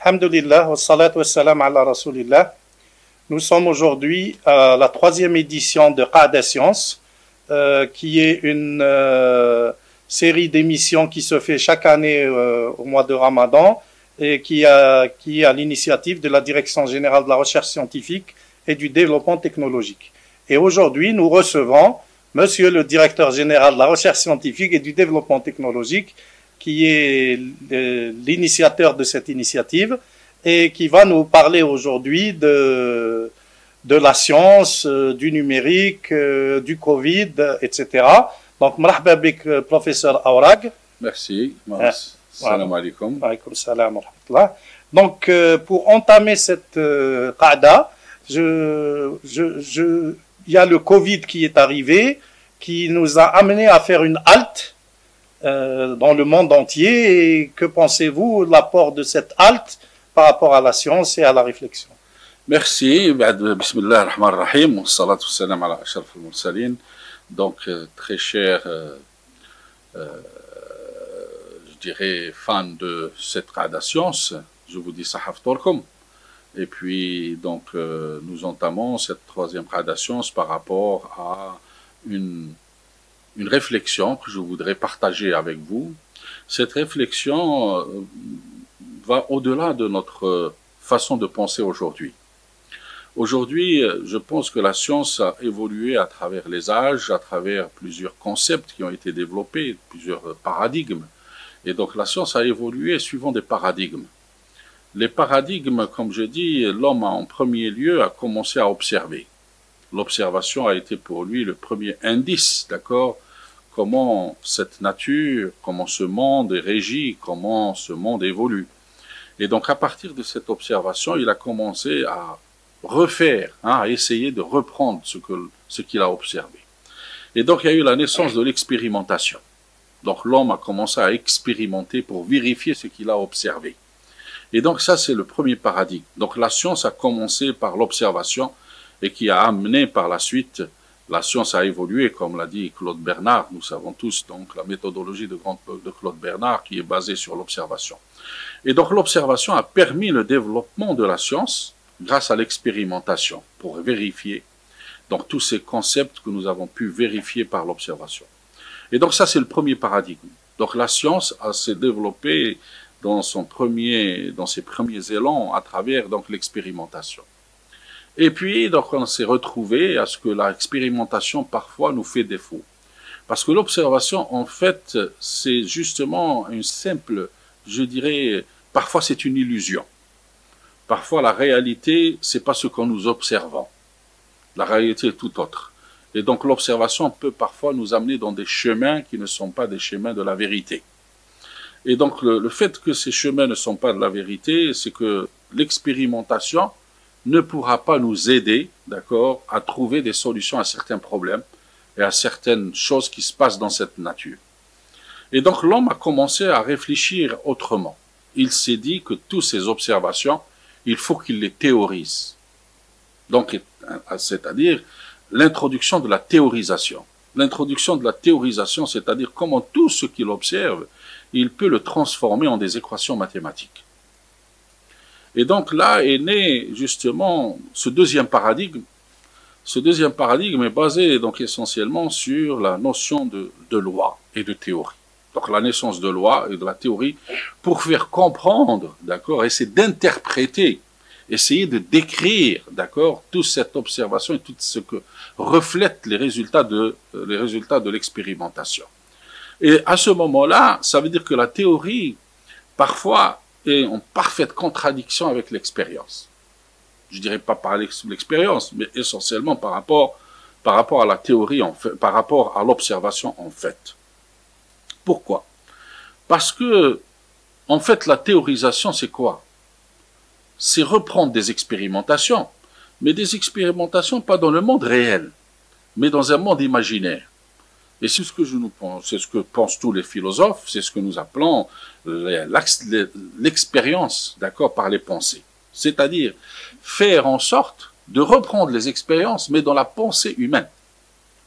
Alhamdulillah, wa salatu wa salam ala rasulillah. Nous sommes aujourd'hui à la 3e édition de Qa'da Science, qui est une série d'émissions qui se fait chaque année au mois de Ramadan et qui est à l'initiative de la Direction générale de la recherche scientifique et du développement technologique. Et aujourd'hui, nous recevons Monsieur le directeur général de la recherche scientifique et du développement technologique, qui est l'initiateur de cette initiative et qui va nous parler aujourd'hui de la science, du numérique, du Covid, etc. Donc, marhaba bik, professeur Aourag. Merci. Salam alaikum. Alaykoum salam wa rahmatullah. Donc, pour entamer cette qa'da, il y a le Covid qui est arrivé, qui nous a amené à faire une halte dans le monde entier. Et que pensez-vous de l'apport de cette halte par rapport à la science et à la réflexion? Merci. Bismillah ar-Rahman ar-Rahim. Salatu salam ala ashraf al-mursalin. Donc, très cher, je dirais, fan de cette qa'da science, je vous dis sahaf torkum. Et puis, donc, nous entamons cette 3e qa'da science par rapport à une réflexion que je voudrais partager avec vous. Cette réflexion va au-delà de notre façon de penser aujourd'hui. Aujourd'hui, je pense que la science a évolué à travers les âges, à travers plusieurs concepts qui ont été développés, plusieurs paradigmes. Et donc la science a évolué suivant des paradigmes. Les paradigmes, comme je dis, l'homme en premier lieu a commencé à observer. L'observation a été pour lui le premier indice, d'accord, comment cette nature, comment ce monde est régi, comment ce monde évolue. Et donc à partir de cette observation, il a commencé à refaire, à essayer de reprendre ce qu'il a observé. Et donc il y a eu la naissance de l'expérimentation. Donc l'homme a commencé à expérimenter pour vérifier ce qu'il a observé. Et donc ça c'est le premier paradigme. Donc la science a commencé par l'observation et qui a amené par la suite, la science a évolué, comme l'a dit Claude Bernard, nous savons tous donc la méthodologie de Claude Bernard qui est basée sur l'observation. Et donc l'observation a permis le développement de la science grâce à l'expérimentation pour vérifier donc tous ces concepts que nous avons pu vérifier par l'observation. Et donc ça c'est le premier paradigme. Donc la science s'est développée dans ses premiers élans à travers donc l'expérimentation. Et puis, donc, on s'est retrouvé à ce que l'expérimentation, parfois, nous fait défaut. Parce que l'observation, en fait, c'est justement une simple, je dirais, parfois c'est une illusion. Parfois, la réalité, c'est pas ce que nous observons. La réalité est tout autre. Et donc, l'observation peut parfois nous amener dans des chemins qui ne sont pas des chemins de la vérité. Et donc, le fait que ces chemins ne sont pas de la vérité, c'est que l'expérimentation ne pourra pas nous aider, d'accord, à trouver des solutions à certains problèmes et à certaines choses qui se passent dans cette nature. Et donc l'homme a commencé à réfléchir autrement. Il s'est dit que toutes ces observations, il faut qu'il les théorise. Donc, c'est-à-dire l'introduction de la théorisation. L'introduction de la théorisation, c'est-à-dire comment tout ce qu'il observe, il peut le transformer en des équations mathématiques. Et donc là est né justement ce deuxième paradigme. Ce deuxième paradigme est basé donc essentiellement sur la notion de loi et de théorie. Donc la naissance de loi et de la théorie pour faire comprendre, d'accord, essayer d'interpréter, essayer de décrire, d'accord, toute cette observation et tout ce que reflètent les résultats de l'expérimentation. Et à ce moment-là, ça veut dire que la théorie, parfois, est en parfaite contradiction avec l'expérience. Je dirais pas par l'expérience, mais essentiellement par rapport à la théorie, en fait, par rapport à l'observation en fait. Pourquoi? Parce que, en fait, la théorisation, c'est quoi? C'est reprendre des expérimentations, mais des expérimentations pas dans le monde réel, mais dans un monde imaginaire. Et c'est ce que c'est ce que pensent tous les philosophes, c'est ce que nous appelons l'expérience, d'accord, par les pensées. C'est-à-dire faire en sorte de reprendre les expériences, mais dans la pensée humaine.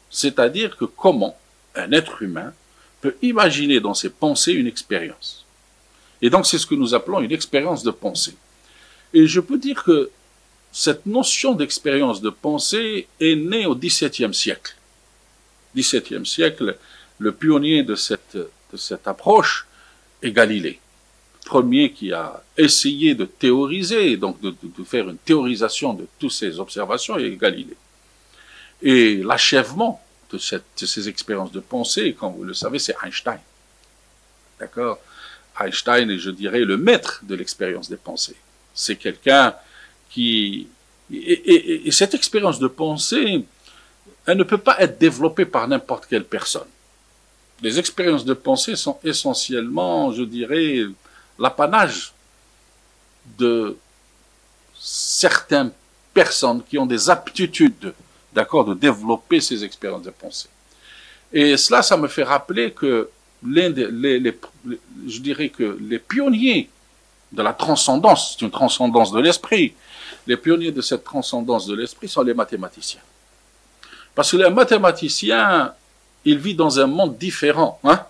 C'est-à-dire que comment un être humain peut imaginer dans ses pensées une expérience. Et donc c'est ce que nous appelons une expérience de pensée. Et je peux dire que cette notion d'expérience de pensée est née au XVIIe siècle. XVIIe siècle, le pionnier de cette approche est Galilée. Premier qui a essayé de théoriser, donc de faire une théorisation de toutes ces observations, est Galilée. Et l'achèvement de ces expériences de pensée, comme vous le savez, c'est Einstein. D'accord? Einstein est, je dirais, le maître de l'expérience des pensées. C'est quelqu'un qui... Et cette expérience de pensée, elle ne peut pas être développée par n'importe quelle personne. Les expériences de pensée sont essentiellement, je dirais, l'apanage de certaines personnes qui ont des aptitudes, d'accord, de développer ces expériences de pensée. Et cela, ça me fait rappeler que je dirais que les pionniers de la transcendance, c'est une transcendance de l'esprit, les pionniers de cette transcendance de l'esprit sont les mathématiciens. Parce que les mathématiciens, ils vivent dans un monde différent, hein,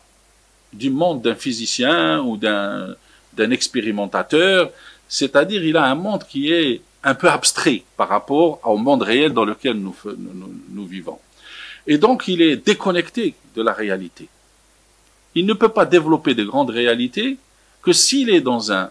du monde d'un physicien ou d'un expérimentateur, c'est-à-dire il a un monde qui est un peu abstrait par rapport au monde réel dans lequel nous vivons. Et donc il est déconnecté de la réalité. Il ne peut pas développer de grandes réalités que s'il est dans un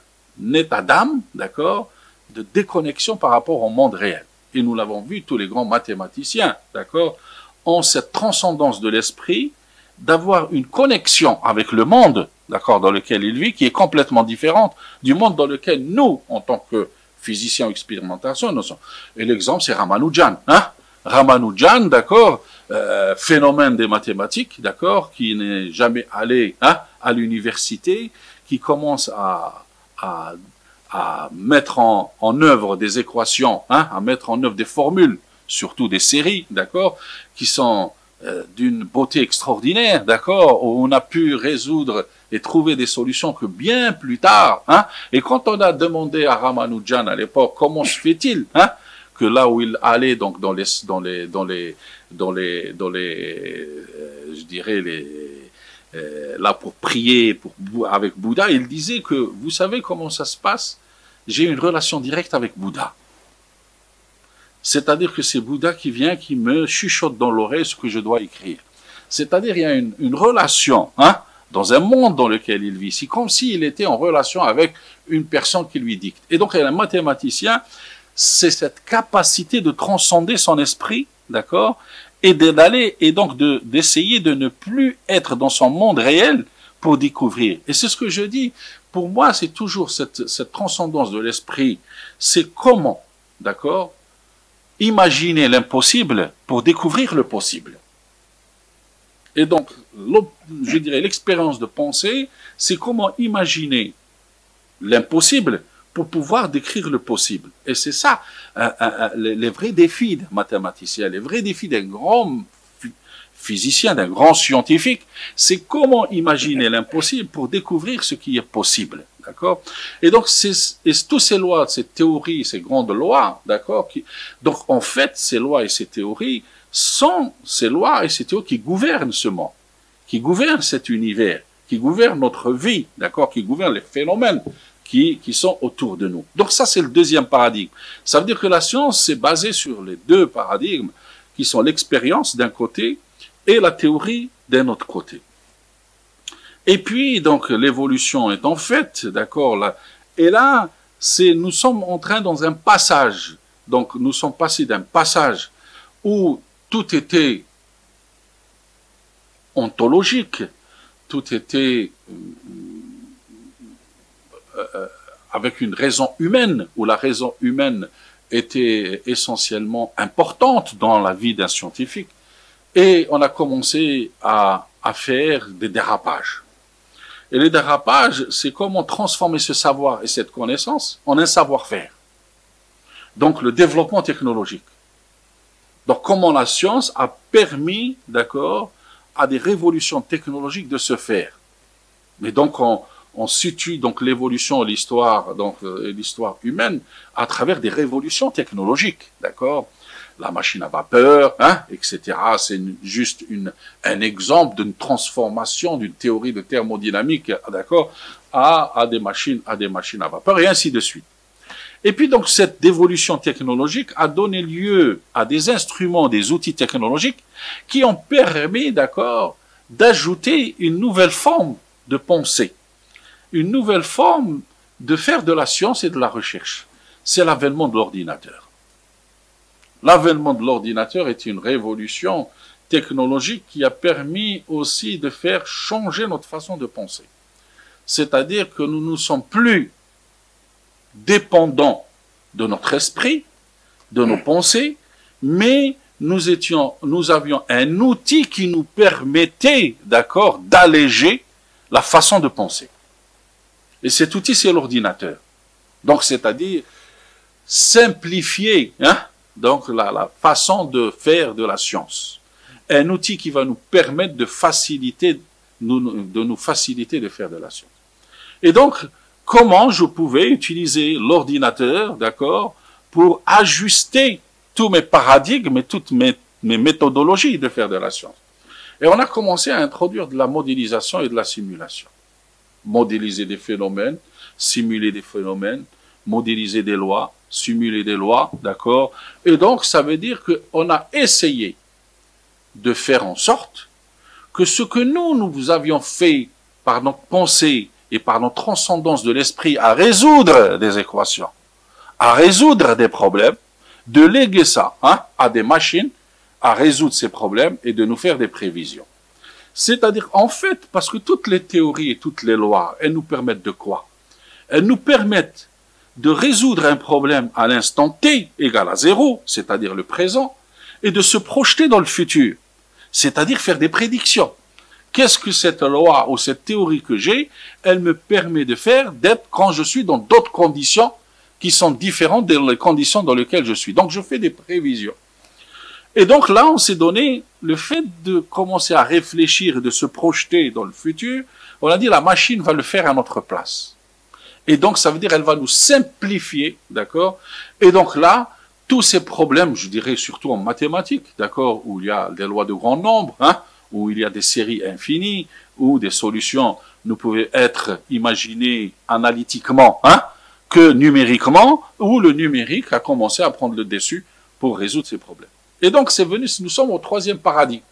état d'âme, d'accord, de déconnexion par rapport au monde réel. Et nous l'avons vu, tous les grands mathématiciens, d'accord, ont cette transcendance de l'esprit, d'avoir une connexion avec le monde, d'accord, dans lequel il vit, qui est complètement différente du monde dans lequel nous, en tant que physiciens ou expérimentation, nous sommes. Et l'exemple, c'est Ramanujan, hein. Ramanujan, d'accord, phénomène des mathématiques, d'accord, qui n'est jamais allé, hein, à l'université, qui commence à mettre en œuvre des équations, hein, à mettre en œuvre des formules, surtout des séries, d'accord, qui sont d'une beauté extraordinaire, d'accord, où on a pu résoudre et trouver des solutions que bien plus tard, hein. Et quand on a demandé à Ramanujan à l'époque comment se fait-il, hein, que là où il allait donc je dirais là pour prier avec Bouddha, il disait que vous savez comment ça se passe? J'ai une relation directe avec Bouddha. C'est-à-dire que c'est Bouddha qui vient, qui me chuchote dans l'oreille ce que je dois écrire. C'est-à-dire il y a une relation, hein, dans un monde dans lequel il vit. C'est comme s'il était en relation avec une personne qui lui dicte. Et donc, un mathématicien, c'est cette capacité de transcender son esprit, d'accord, et d'aller, et donc d'essayer de ne plus être dans son monde réel pour découvrir. Et c'est ce que je dis. Pour moi, c'est toujours cette transcendance de l'esprit. C'est comment, d'accord, imaginer l'impossible pour découvrir le possible. Et donc, je dirais, l'expérience de pensée, c'est comment imaginer l'impossible pour pouvoir décrire le possible. Et c'est ça, les vrais défis des mathématiciens, les vrais défis d'un grand physicien, d'un grand scientifique, c'est comment imaginer l'impossible pour découvrir ce qui est possible. D'accord? Et donc, toutes ces lois, ces théories, ces grandes lois, d'accord, donc, en fait, ces lois et ces théories sont ces lois et ces théories qui gouvernent ce monde, qui gouvernent cet univers, qui gouvernent notre vie, d'accord, qui gouvernent les phénomènes qui sont autour de nous. Donc, ça, c'est le deuxième paradigme. Ça veut dire que la science, c'est basé sur les deux paradigmes, qui sont l'expérience d'un côté et la théorie d'un autre côté. Et puis, donc, l'évolution est en fait, d'accord, là, et là, nous sommes en train dans un passage. Donc, nous sommes passés d'un passage où tout était ontologique, tout était avec une raison humaine, où la raison humaine était essentiellement importante dans la vie d'un scientifique, et on a commencé à faire des dérapages. Et les dérapages, c'est comment transformer ce savoir et cette connaissance en un savoir-faire. Donc, le développement technologique. Donc, comment la science a permis, d'accord, à des révolutions technologiques de se faire. Mais donc, on situe donc l'évolution, l'histoire, donc l'histoire humaine à travers des révolutions technologiques, d'accord. La machine à vapeur, hein, etc. C'est juste un exemple d'une transformation d'une théorie de thermodynamique, d'accord, à des machines à vapeur et ainsi de suite. Et puis donc cette évolution technologique a donné lieu à des instruments, des outils technologiques qui ont permis, d'accord, d'ajouter une nouvelle forme de pensée, une nouvelle forme de faire de la science et de la recherche. C'est l'avènement de l'ordinateur. L'avènement de l'ordinateur est une révolution technologique qui a permis aussi de faire changer notre façon de penser. C'est-à-dire que nous ne sommes plus dépendants de notre esprit, de nos pensées, mais nous avions un outil qui nous permettait, d'accord, d'alléger la façon de penser. Et cet outil, c'est l'ordinateur. Donc, c'est-à-dire simplifier, donc la façon de faire de la science. Un outil qui va nous permettre de nous faciliter de faire de la science. Et donc, comment je pouvais utiliser l'ordinateur, d'accord, pour ajuster tous mes paradigmes et toutes mes méthodologies de faire de la science. Et on a commencé à introduire de la modélisation et de la simulation. Modéliser des phénomènes, simuler des phénomènes, modéliser des lois, simuler des lois, d'accord. Et donc, ça veut dire qu'on a essayé de faire en sorte que ce que nous avions fait par notre pensée et par notre transcendance de l'esprit à résoudre des équations, à résoudre des problèmes, de léguer ça à des machines à résoudre ces problèmes et de nous faire des prévisions. C'est-à-dire, en fait, parce que toutes les théories et toutes les lois, elles nous permettent de quoi? Elles nous permettent de résoudre un problème à l'instant t égal à 0, c'est-à-dire le présent, et de se projeter dans le futur, c'est-à-dire faire des prédictions. Qu'est-ce que cette loi ou cette théorie que j'ai, elle me permet de faire d'être quand je suis dans d'autres conditions qui sont différentes des conditions dans lesquelles je suis. Donc je fais des prévisions. Et donc là, on s'est donné le fait de commencer à réfléchir et de se projeter dans le futur. On a dit la machine va le faire à notre place. Et donc ça veut dire elle va nous simplifier, d'accord? Et donc là, tous ces problèmes, je dirais surtout en mathématiques, d'accord, où il y a des lois de grand nombre, où il y a des séries infinies, où des solutions ne pouvaient être imaginées analytiquement, que numériquement, où le numérique a commencé à prendre le dessus pour résoudre ces problèmes. Et donc c'est venu, nous sommes au troisième paradigme.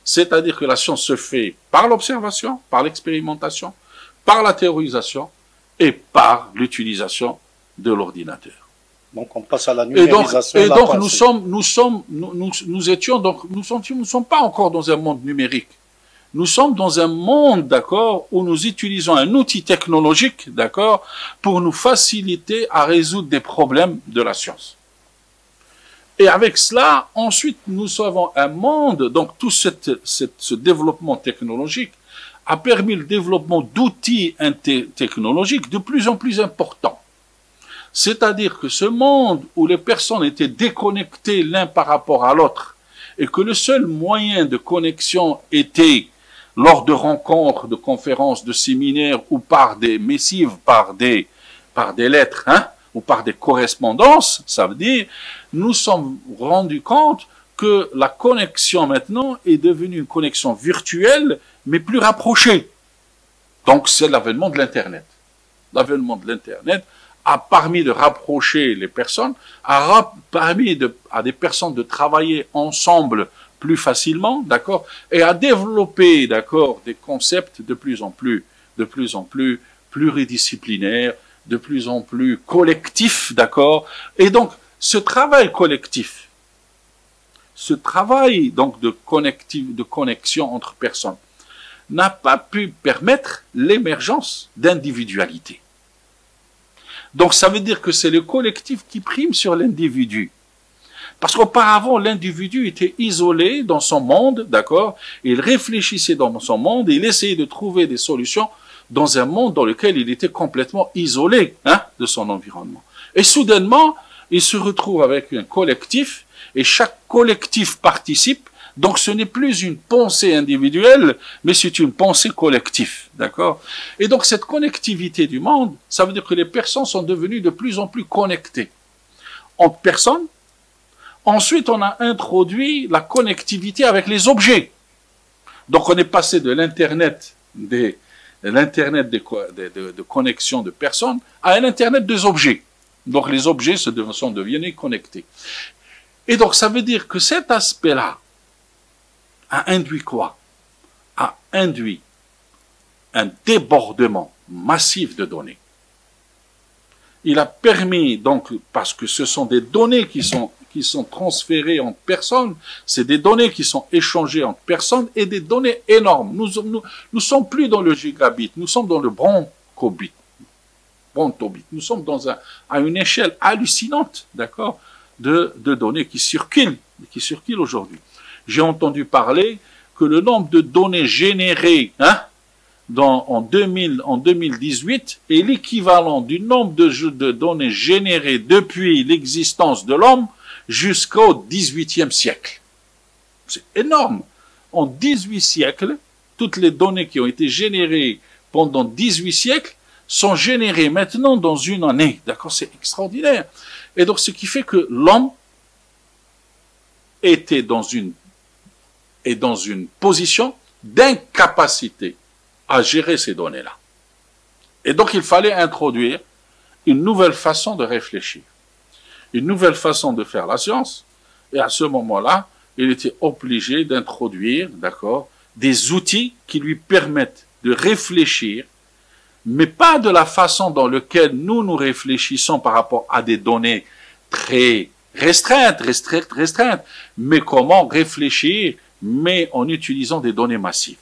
C'est-à-dire que la science se fait par l'observation, par l'expérimentation, par la théorisation et par l'utilisation de l'ordinateur. Donc on passe à la numérisation. Et donc nous ne sommes pas encore dans un monde numérique. Nous sommes dans un monde, d'accord, où nous utilisons un outil technologique, d'accord, pour nous faciliter à résoudre des problèmes de la science. Et avec cela, ensuite, nous avons un monde, donc tout ce développement technologique a permis le développement d'outils technologiques de plus en plus importants. C'est-à-dire que ce monde où les personnes étaient déconnectées l'un par rapport à l'autre et que le seul moyen de connexion était lors de rencontres, de conférences, de séminaires ou par des missives, par des lettres, ou par des correspondances, ça veut dire, nous sommes rendus compte que la connexion maintenant est devenue une connexion virtuelle, mais plus rapprochée. Donc c'est l'avènement de l'Internet. L'avènement de l'Internet a permis de rapprocher les personnes, a permis à des personnes de travailler ensemble plus facilement, d'accord, et à développer, d'accord, des concepts de plus en plus pluridisciplinaires, de plus en plus collectifs, d'accord. Et donc, ce travail collectif, ce travail donc de connexion entre personnes, n'a pas pu permettre l'émergence d'individualité. Donc, ça veut dire que c'est le collectif qui prime sur l'individu. Parce qu'auparavant, l'individu était isolé dans son monde, d'accord? Il réfléchissait dans son monde et il essayait de trouver des solutions dans un monde dans lequel il était complètement isolé de son environnement. Et soudainement, il se retrouve avec un collectif et chaque collectif participe. Donc ce n'est plus une pensée individuelle, mais c'est une pensée collective, d'accord? Et donc cette connectivité du monde, ça veut dire que les personnes sont devenues de plus en plus connectées entre personnes. Ensuite, on a introduit la connectivité avec les objets. Donc on est passé de l'Internet de connexion de personnes à un Internet des objets. Donc les objets sont devenus connectés. Et donc ça veut dire que cet aspect-là a induit quoi? A induit un débordement massif de données. Il a permis, donc, parce que ce sont des données qui sont transférées entre personnes, c'est des données qui sont échangées entre personnes et des données énormes. Nous sommes plus dans le gigabit, nous sommes dans le brontobit. Nous sommes à une échelle hallucinante, d'accord, de données qui circulent aujourd'hui. J'ai entendu parler que le nombre de données générées, en 2018 est l'équivalent du nombre de données générées depuis l'existence de l'homme jusqu'au XVIIIe siècle. C'est énorme. En 18 siècles, toutes les données qui ont été générées pendant 18 siècles sont générées maintenant dans une année. D'accord? C'est extraordinaire. Et donc, ce qui fait que l'homme était dans une position d'incapacité à gérer ces données-là. Et donc, il fallait introduire une nouvelle façon de réfléchir, une nouvelle façon de faire la science. Et à ce moment-là, il était obligé d'introduire, d'accord, des outils qui lui permettent de réfléchir, mais pas de la façon dans laquelle nous réfléchissons par rapport à des données très restreintes, mais comment réfléchir, mais en utilisant des données massives.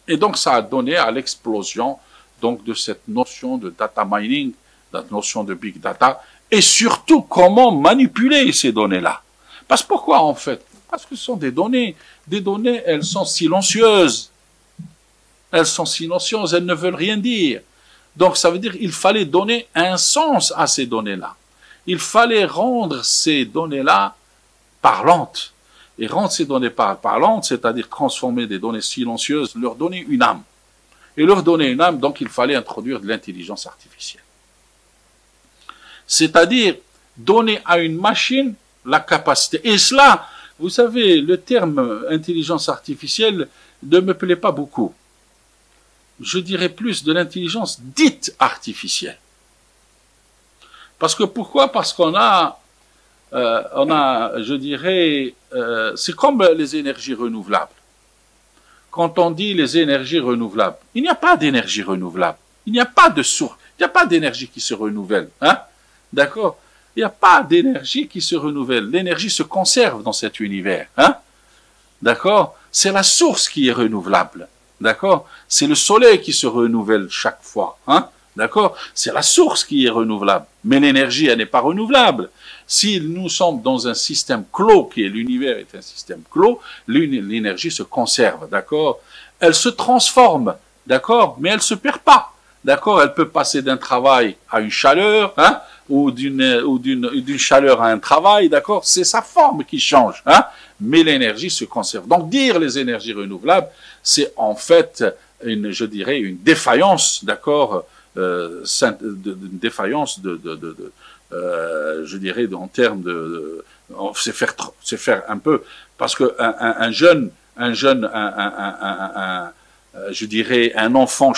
Et donc, ça a donné à l'explosion donc de cette notion de data mining, la notion de big data, et surtout comment manipuler ces données-là. Parce que pourquoi en fait? Parce que ce sont des données, elles sont silencieuses. Elles sont silencieuses, elles ne veulent rien dire. Donc, ça veut dire qu'il fallait donner un sens à ces données-là. Il fallait rendre ces données-là parlantes. Et rendre ces données parlantes, c'est-à-dire transformer des données silencieuses, leur donner une âme. Et leur donner une âme, donc il fallait introduire de l'intelligence artificielle. C'est-à-dire donner à une machine la capacité. Et cela, vous savez, le terme intelligence artificielle ne me plaît pas beaucoup. Je dirais plus de l'intelligence dite artificielle. Parce que pourquoi? Parce qu'on a, je dirais, c'est comme les énergies renouvelables. Quand on dit les énergies renouvelables, il n'y a pas d'énergie renouvelable. Il n'y a pas de source. Il n'y a pas d'énergie qui se renouvelle. D'accord? Il n'y a pas d'énergie qui se renouvelle. L'énergie se conserve dans cet univers. D'accord? C'est la source qui est renouvelable. D'accord? C'est le soleil qui se renouvelle chaque fois. D'accord? C'est la source qui est renouvelable. Mais l'énergie, elle n'est pas renouvelable. Si nous sommes dans un système clos, qui est l'univers est un système clos, l'énergie se conserve. D'accord? Elle se transforme. D'accord? Mais elle se perd pas. D'accord? Elle peut passer d'un travail à une chaleur, ou d'une chaleur à un travail, d'accord? C'est sa forme qui change, mais l'énergie se conserve. Donc, dire les énergies renouvelables, c'est en fait je dirais, une défaillance, d'accord, une défaillance je dirais, en termes c'est faire un peu, parce que je dirais, un enfant,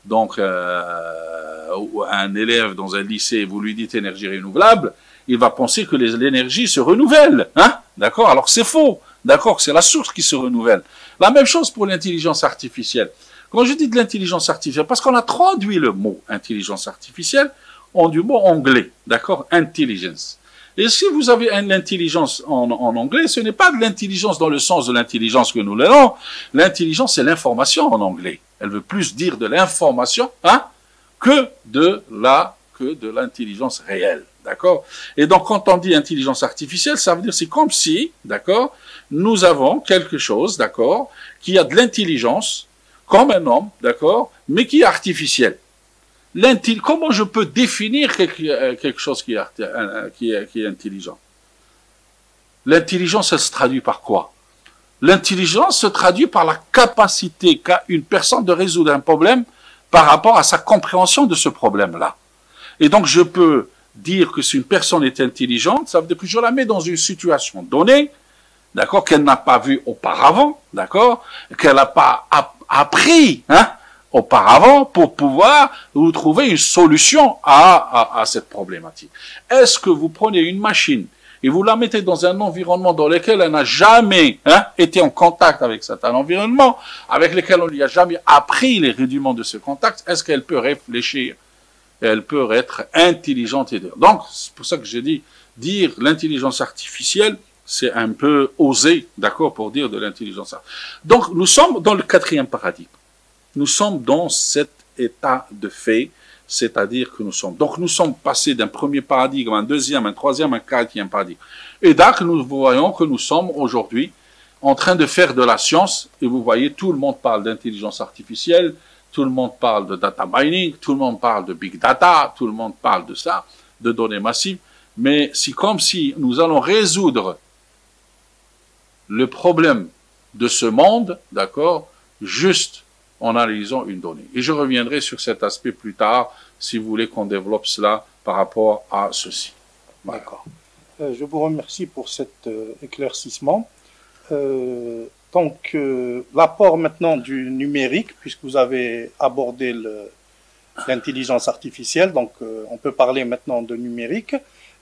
donc, ou un élève dans un lycée, vous lui dites énergie renouvelable, il va penser que l'énergie se renouvelle, d'accord? Alors c'est faux, d'accord? C'est la source qui se renouvelle. La même chose pour l'intelligence artificielle. Quand je dis de l'intelligence artificielle, parce qu'on a traduit le mot intelligence artificielle du mot anglais, d'accord? Intelligence. Et si vous avez l'intelligence en anglais, ce n'est pas de l'intelligence dans le sens de l'intelligence que nous l'avons. L'intelligence, c'est l'information en anglais. Elle veut plus dire de l'information, que de l'intelligence réelle, d'accord? Et donc, quand on dit intelligence artificielle, ça veut dire c'est comme si, d'accord, nous avons quelque chose, d'accord, qui a de l'intelligence, comme un homme, d'accord, mais qui est artificiel. Comment je peux définir quelque chose qui est intelligent? L'intelligence, elle se traduit par quoi? L'intelligence se traduit par la capacité qu'a une personne de résoudre un problème par rapport à sa compréhension de ce problème-là. Et donc, je peux dire que si une personne est intelligente, ça veut dire que je la mets dans une situation donnée, d'accord, qu'elle n'a pas vue auparavant, d'accord, qu'elle n'a pas appris, auparavant pour pouvoir vous trouver une solution à cette problématique. Est-ce que vous prenez une machine et vous la mettez dans un environnement dans lequel elle n'a jamais été en contact avec cet environnement, avec lequel on lui a jamais appris les rudiments de ce contact, est-ce qu'elle peut réfléchir? Elle peut être intelligente. Donc, c'est pour ça que j'ai dit, dire l'intelligence artificielle, c'est un peu osé, d'accord, pour dire de l'intelligence artificielle. Donc, nous sommes dans le quatrième paradigme. Nous sommes dans cet état de fait, c'est-à-dire que nous sommes passés d'un premier paradigme, un deuxième, un troisième, un quatrième paradigme. Et donc, nous voyons que nous sommes aujourd'hui en train de faire de la science, et vous voyez, tout le monde parle d'intelligence artificielle, tout le monde parle de data mining, tout le monde parle de big data, tout le monde parle de ça, de données massives, mais c'est comme si nous allons résoudre le problème de ce monde, d'accord, juste en analysant une donnée. Et je reviendrai sur cet aspect plus tard, si vous voulez qu'on développe cela par rapport à ceci. Voilà. D'accord. Je vous remercie pour cet éclaircissement. Donc, l'apport maintenant du numérique, puisque vous avez abordé l'intelligence artificielle, donc on peut parler maintenant de numérique.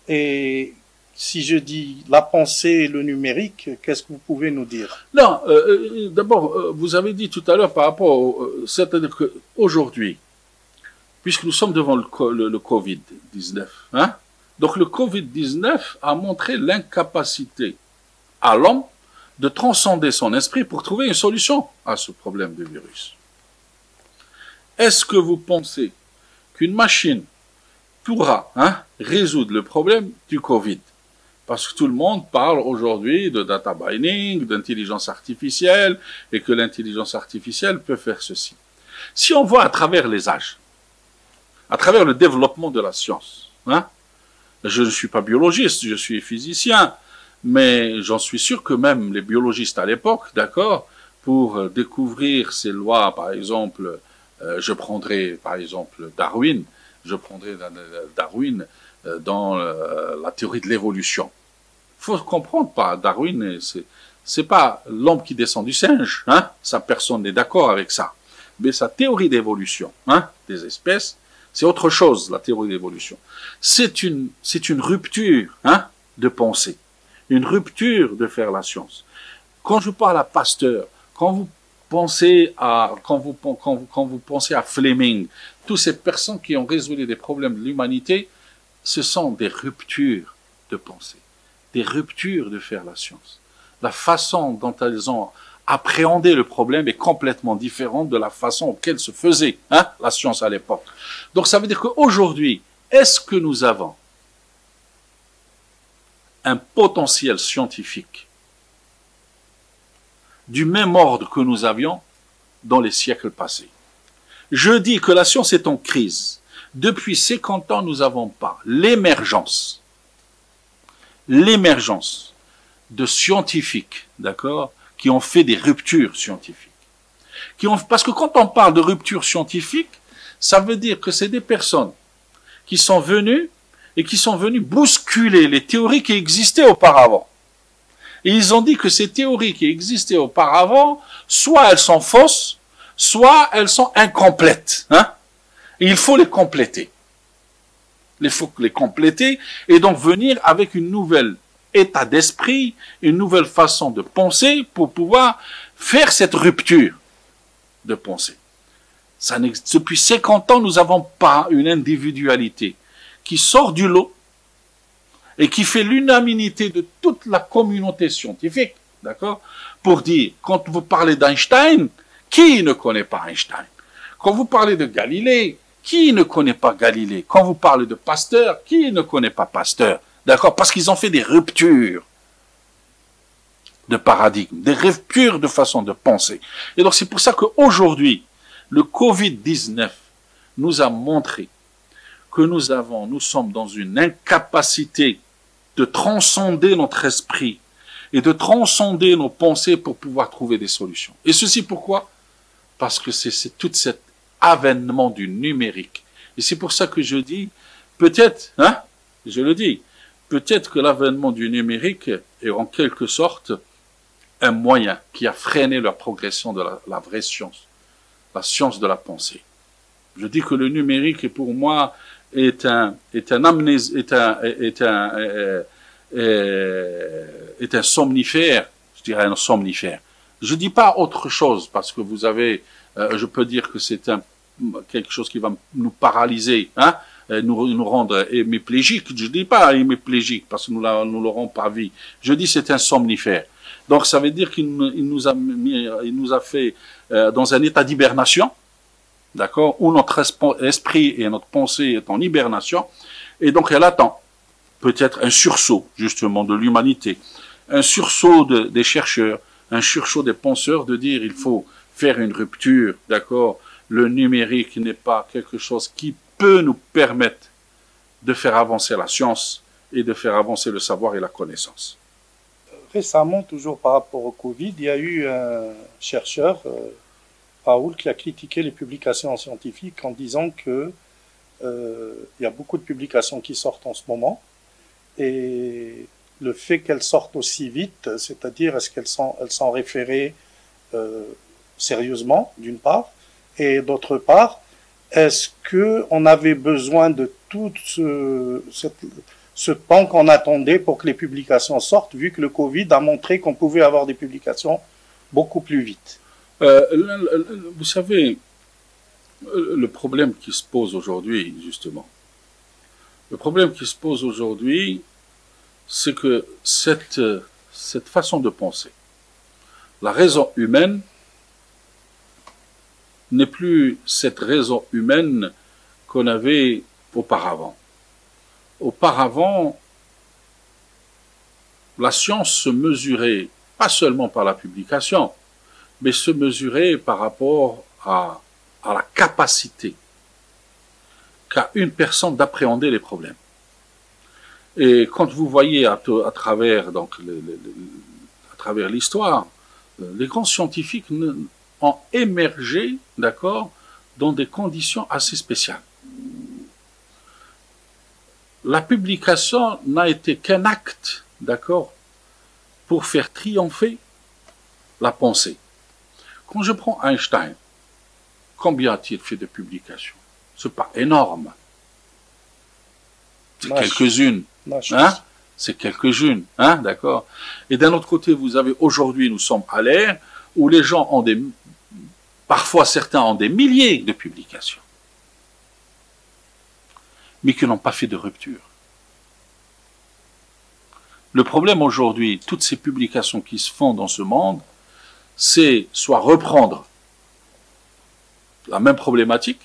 Et si je dis la pensée et le numérique, qu'est-ce que vous pouvez nous dire? Non, d'abord, vous avez dit tout à l'heure par rapport, c'est-à-dire qu'aujourd'hui, puisque nous sommes devant le Covid-19, donc le Covid-19 a montré l'incapacité à l'homme de transcender son esprit pour trouver une solution à ce problème de virus. Est-ce que vous pensez qu'une machine pourra résoudre le problème du Covid? Parce que tout le monde parle aujourd'hui de data mining, d'intelligence artificielle, et que l'intelligence artificielle peut faire ceci. Si on voit à travers les âges, à travers le développement de la science, je ne suis pas biologiste, je suis physicien, mais j'en suis sûr que même les biologistes à l'époque, d'accord, pour découvrir ces lois, par exemple, je prendrai par exemple Darwin, dans la théorie de l'évolution. Il faut comprendre, pas Darwin, c'est pas l'homme qui descend du singe, ça personne n'est d'accord avec ça. Mais sa théorie d'évolution, des espèces, c'est autre chose, la théorie d'évolution. C'est une rupture, de pensée. Une rupture de faire la science. Quand je parle à Pasteur, quand vous pensez à Fleming, toutes ces personnes qui ont résolu des problèmes de l'humanité, ce sont des ruptures de pensée, des ruptures de faire la science. La façon dont elles ont appréhendé le problème est complètement différente de la façon auquel se faisait la science à l'époque. Donc ça veut dire qu'aujourd'hui, est-ce que nous avons un potentiel scientifique du même ordre que nous avions dans les siècles passés? Je dis que la science est en crise. Depuis 50 ans, nous n'avons pas l'émergence de scientifiques, d'accord, qui ont fait des ruptures scientifiques. Parce que quand on parle de rupture scientifique, ça veut dire que c'est des personnes qui sont venues bousculer les théories qui existaient auparavant. Et ils ont dit que ces théories qui existaient auparavant, soit elles sont fausses, soit elles sont incomplètes. Et il faut les compléter. Il faut les compléter et donc venir avec une nouvelle état d'esprit, une nouvelle façon de penser pour pouvoir faire cette rupture de pensée. Depuis 50 ans, nous n'avons pas une individualité qui sort du lot et qui fait l'unanimité de toute la communauté scientifique, d'accord, pour dire, quand vous parlez d'Einstein, qui ne connaît pas Einstein? Quand vous parlez de Galilée, qui ne connaît pas Galilée? Quand vous parlez de Pasteur, qui ne connaît pas Pasteur? D'accord? Parce qu'ils ont fait des ruptures de paradigme, des ruptures de façon de penser. Et donc c'est pour ça qu'aujourd'hui, le Covid-19 nous a montré que nous sommes dans une incapacité de transcender notre esprit et de transcender nos pensées pour pouvoir trouver des solutions. Et ceci pourquoi? Parce que c'est tout cet avènement du numérique. Et c'est pour ça que je dis, peut-être, je le dis, peut-être que l'avènement du numérique est en quelque sorte un moyen qui a freiné la progression de la vraie science. la science de la pensée. Je dis que le numérique, pour moi, est un somnifère, je dirais un somnifère. Je dis pas autre chose parce que vous avez, je peux dire que c'est quelque chose qui va nous paralyser, hein, nous rendre hémiplégiques. Je dis pas hémiplégiques parce que nous l'aurons pas vu. Je dis c'est un somnifère. Donc ça veut dire qu'il nous a fait dans un état d'hibernation, d'accord, où notre esprit et notre pensée est en hibernation, et donc elle attend peut-être un sursaut justement de l'humanité, un sursaut des chercheurs, un sursaut des penseurs de dire il faut faire une rupture, d'accord. Le numérique n'est pas quelque chose qui peut nous permettre de faire avancer la science et de faire avancer le savoir et la connaissance. Récemment, toujours par rapport au Covid, il y a eu un chercheur, Raoul, qui a critiqué les publications scientifiques en disant que il y a beaucoup de publications qui sortent en ce moment et le fait qu'elles sortent aussi vite, c'est-à-dire est-ce qu'elles sont référées sérieusement, d'une part, et d'autre part, est-ce que on avait besoin de tout ce temps qu'on attendait pour que les publications sortent, vu que le Covid a montré qu'on pouvait avoir des publications beaucoup plus vite? Vous savez, le problème qui se pose aujourd'hui, justement, le problème qui se pose aujourd'hui, c'est que cette façon de penser, la raison humaine, n'est plus cette raison humaine qu'on avait auparavant. Auparavant, la science se mesurait pas seulement par la publication, mais se mesurait par rapport à la capacité qu'a une personne d'appréhender les problèmes. Et quand vous voyez à travers l'histoire, les grands scientifiques ont émergé, d'accord, dans des conditions assez spéciales. La publication n'a été qu'un acte, d'accord, pour faire triompher la pensée. Quand je prends Einstein, combien a-t-il fait de publications? C'est pas énorme. C'est quelques-unes. Hein? C'est quelques-unes, hein, d'accord. Et d'un autre côté, vous avez aujourd'hui, nous sommes à l'ère où les gens ont parfois certains ont des milliers de publications, mais qui n'ont pas fait de rupture. Le problème aujourd'hui, toutes ces publications qui se font dans ce monde, c'est soit reprendre la même problématique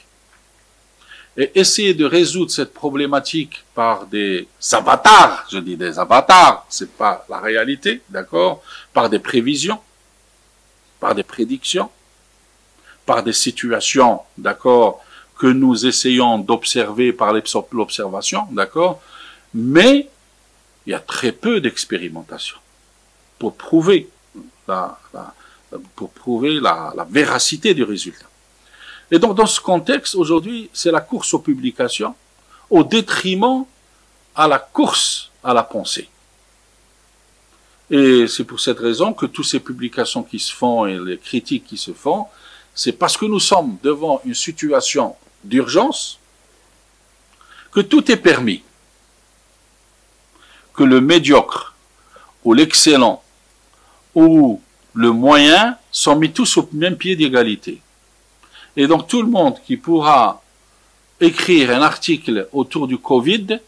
et essayer de résoudre cette problématique par des avatars, je dis des avatars, c'est pas la réalité, d'accord, par des prévisions, par des prédictions, par des situations, d'accord, que nous essayons d'observer par l'observation, d'accord, mais il y a très peu d'expérimentation pour prouver la véracité du résultat. Et donc, dans ce contexte, aujourd'hui, c'est la course aux publications au détriment à la course à la pensée. Et c'est pour cette raison que toutes ces publications qui se font et les critiques qui se font, c'est parce que nous sommes devant une situation d'urgence que tout est permis. Que le médiocre ou l'excellent ou le moyen sont mis tous au même pied d'égalité. Et donc tout le monde qui pourra écrire un article autour du Covid,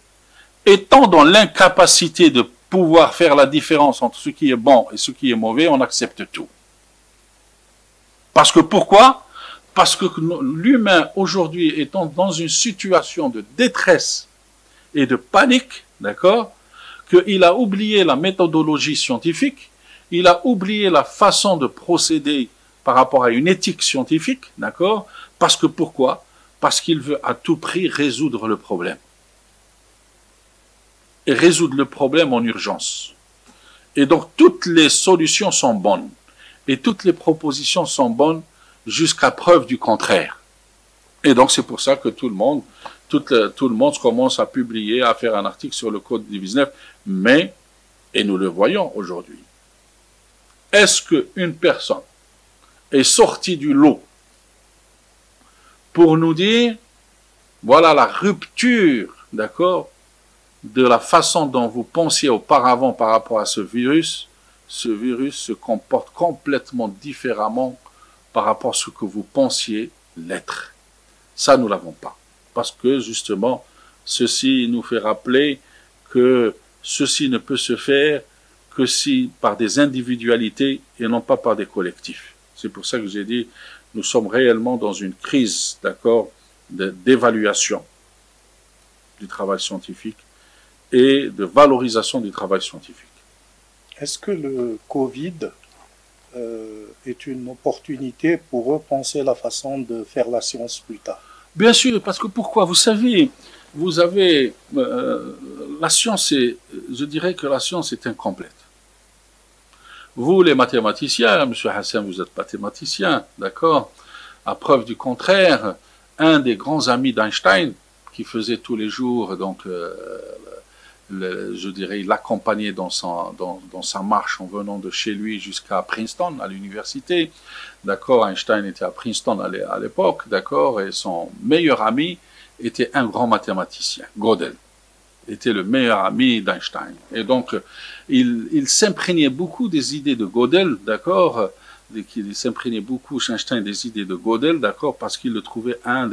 étant dans l'incapacité de pouvoir faire la différence entre ce qui est bon et ce qui est mauvais, on accepte tout. Parce que pourquoi? Parce que l'humain aujourd'hui étant dans une situation de détresse et de panique, d'accord, qu'il a oublié la méthodologie scientifique, il a oublié la façon de procéder par rapport à une éthique scientifique, d'accord? Parce que pourquoi? Parce qu'il veut à tout prix résoudre le problème. Et résoudre le problème en urgence. Et donc toutes les solutions sont bonnes. Et toutes les propositions sont bonnes jusqu'à preuve du contraire. Et donc c'est pour ça que tout le monde commence à publier, à faire un article sur le Covid-19. Mais, et nous le voyons aujourd'hui, est-ce qu'une personne est sortie du lot pour nous dire, voilà la rupture, d'accord, de la façon dont vous pensiez auparavant par rapport à ce virus se comporte complètement différemment par rapport à ce que vous pensiez l'être. Ça, nous l'avons pas. Parce que, justement, ceci nous fait rappeler que ceci ne peut se faire que si par des individualités et non pas par des collectifs. C'est pour ça que j'ai dit, nous sommes réellement dans une crise, d'accord, d'évaluation du travail scientifique et de valorisation du travail scientifique. Est-ce que le Covid est une opportunité pour repenser la façon de faire la science plus tard? Bien sûr, parce que pourquoi? Vous savez, vous avez la science, je dirais que la science est incomplète. Vous, les mathématiciens, M. Hassan, vous êtes mathématicien, d'accord? À preuve du contraire, un des grands amis d'Einstein, qui faisait tous les jours, donc, je dirais, il l'accompagnait dans sa marche en venant de chez lui jusqu'à Princeton, à l'université, d'accord? Einstein était à Princeton à l'époque, d'accord? Et son meilleur ami était un grand mathématicien, Gödel. Était le meilleur ami d'Einstein. Et donc, il s'imprégnait beaucoup des idées de Gödel, d'accord? Il s'imprégnait beaucoup chez Einstein des idées de Gödel, d'accord? Parce qu'il le trouvait un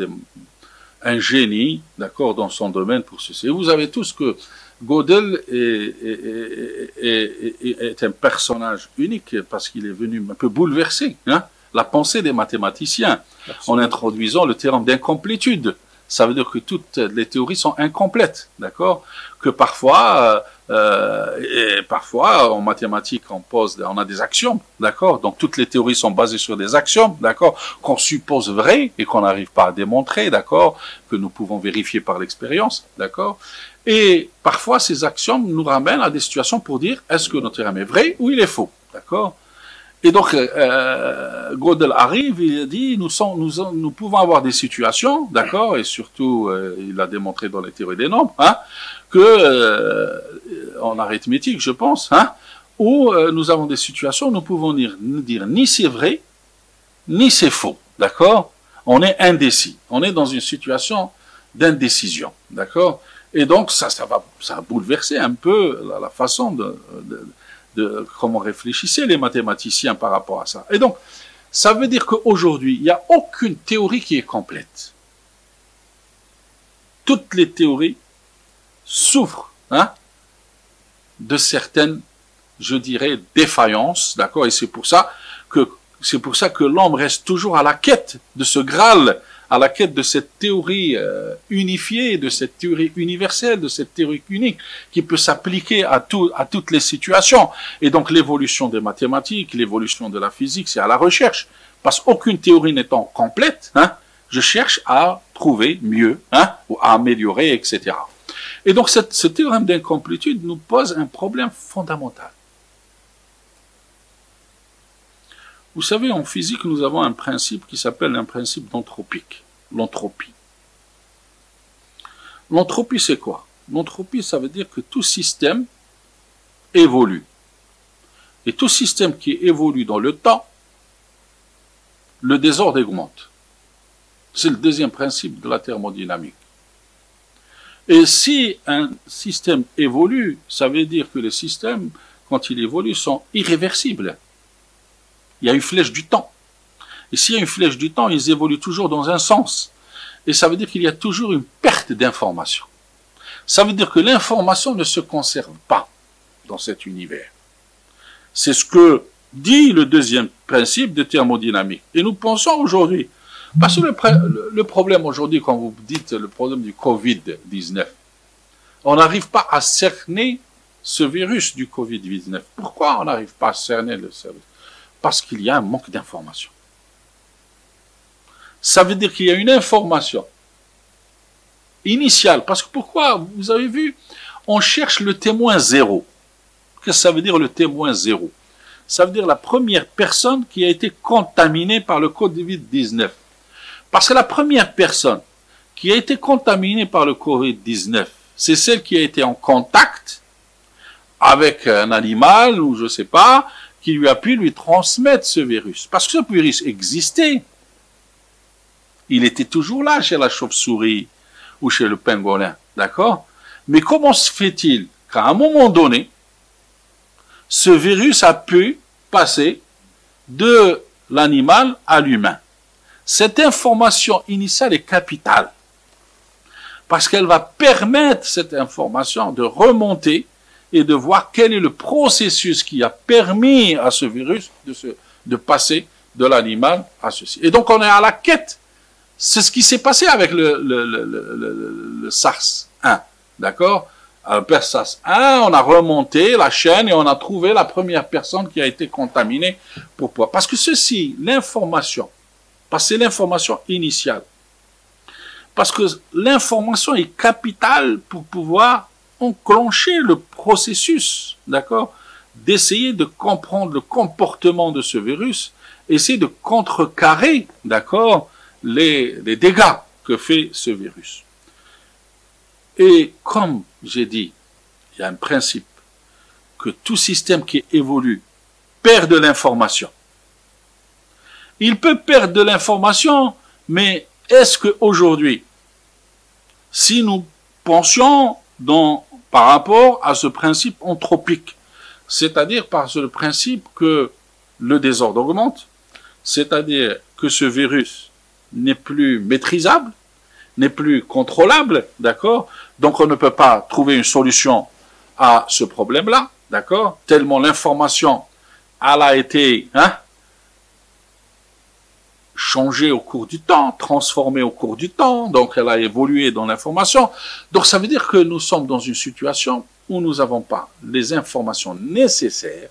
génie, d'accord, dans son domaine pour ceci. Et vous avez tous que Gödel est un personnage unique parce qu'il est venu un peu bouleverser la pensée des mathématiciens. Absolument. En introduisant le terme d'incomplétude. Ça veut dire que toutes les théories sont incomplètes, d'accord? Que parfois, en mathématiques, on a des axiomes, d'accord? Donc toutes les théories sont basées sur des axiomes, d'accord? Qu'on suppose vrais et qu'on n'arrive pas à démontrer, d'accord? Que nous pouvons vérifier par l'expérience, d'accord? Et parfois, ces axiomes nous ramènent à des situations pour dire est-ce que notre théorème est vrai ou il est faux, d'accord? Et donc, Gödel arrive, il dit, nous pouvons avoir des situations, d'accord, et surtout, il a démontré dans les théories des nombres, en arithmétique, je pense, où nous avons des situations où nous pouvons dire ni c'est vrai, ni c'est faux, d'accord? On est indécis, on est dans une situation d'indécision, d'accord? Et donc, ça a bouleversé un peu la façon de comment réfléchissaient les mathématiciens par rapport à ça. Et donc, ça veut dire qu'aujourd'hui, il n'y a aucune théorie qui est complète. Toutes les théories souffrent de certaines, je dirais, défaillances, d'accord? Et c'est pour ça que l'homme reste toujours à la quête de ce Graal, à la quête de cette théorie unifiée, de cette théorie universelle, de cette théorie unique qui peut s'appliquer à toutes les situations. Et donc l'évolution des mathématiques, l'évolution de la physique, c'est à la recherche. Parce qu'aucune théorie n'étant complète, je cherche à trouver mieux, ou à améliorer, etc. Et donc ce théorème d'incomplétude nous pose un problème fondamental. Vous savez, en physique, nous avons un principe qui s'appelle un principe d'entropique, l'entropie. L'entropie, c'est quoi? L'entropie, ça veut dire que tout système évolue. Et tout système qui évolue dans le temps, le désordre augmente. C'est le deuxième principe de la thermodynamique. Et si un système évolue, ça veut dire que les systèmes, quand ils évoluent, sont irréversibles. Il y a une flèche du temps. Et s'il y a une flèche du temps, ils évoluent toujours dans un sens. Et ça veut dire qu'il y a toujours une perte d'information. Ça veut dire que l'information ne se conserve pas dans cet univers. C'est ce que dit le deuxième principe de thermodynamique. Et nous pensons aujourd'hui, parce que le problème aujourd'hui, quand vous dites le problème du Covid-19, on n'arrive pas à cerner ce virus du Covid-19. Pourquoi on n'arrive pas à cerner le virus? Parce qu'il y a un manque d'information. Ça veut dire qu'il y a une information initiale. Parce que pourquoi? Vous avez vu, on cherche le témoin zéro. Qu'est-ce que ça veut dire le témoin zéro? Ça veut dire la première personne qui a été contaminée par le Covid-19. Parce que la première personne qui a été contaminée par le Covid-19, c'est celle qui a été en contact avec un animal ou je ne sais pas, qui lui a pu lui transmettre ce virus. Parce que ce virus existait Il était toujours là chez la chauve-souris ou chez le pangolin, d'accord? Mais comment se fait-il qu'à un moment donné, ce virus a pu passer de l'animal à l'humain? Cette information initiale est capitale, parce qu'elle va permettre cette information de remonter et de voir quel est le processus qui a permis à ce virus de passer de l'animal à ceci. Et donc on est à la quête. C'est ce qui s'est passé avec le SARS-1, d'accord? Avec SARS-1, on a remonté la chaîne et on a trouvé la première personne qui a été contaminée. Pourquoi? Parce que ceci, l'information, parce que c'est l'information initiale. Parce que l'information est capitale pour pouvoir enclencher le processus, d'accord, d'essayer de comprendre le comportement de ce virus, essayer de contrecarrer, d'accord, les dégâts que fait ce virus. Et comme j'ai dit, il y a un principe que tout système qui évolue perd de l'information. Il peut perdre de l'information, mais est-ce qu'aujourd'hui, si nous pensions par rapport à ce principe anthropique, c'est-à-dire par ce principe que le désordre augmente, c'est-à-dire que ce virus n'est plus maîtrisable, n'est plus contrôlable, d'accord? Donc on ne peut pas trouver une solution à ce problème-là, d'accord? Tellement l'information, elle a été changée au cours du temps, transformée au cours du temps, donc elle a évolué dans l'information. Donc ça veut dire que nous sommes dans une situation où nous n'avons pas les informations nécessaires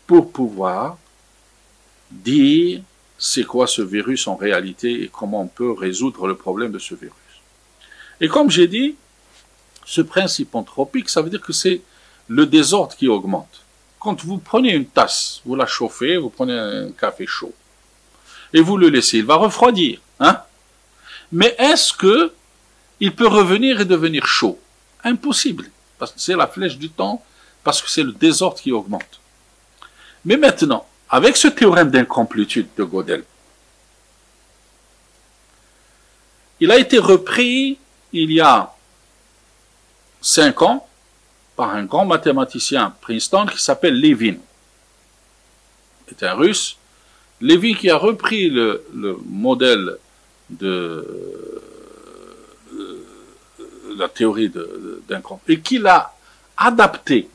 pour pouvoir dire c'est quoi ce virus en réalité et comment on peut résoudre le problème de ce virus. Et comme j'ai dit, ce principe anthropique, ça veut dire que c'est le désordre qui augmente. Quand vous prenez une tasse, vous la chauffez, vous prenez un café chaud, et vous le laissez, il va refroidir, Mais est-ce que il peut revenir et devenir chaud? Impossible, parce que c'est la flèche du temps, parce que c'est le désordre qui augmente. Mais maintenant, avec ce théorème d'incomplétude de Gödel, il a été repris il y a 5 ans par un grand mathématicien à Princeton qui s'appelle Levin. C'est un Russe. Levin qui a repris le modèle de la théorie d'incomplétude et qui l'a adapté.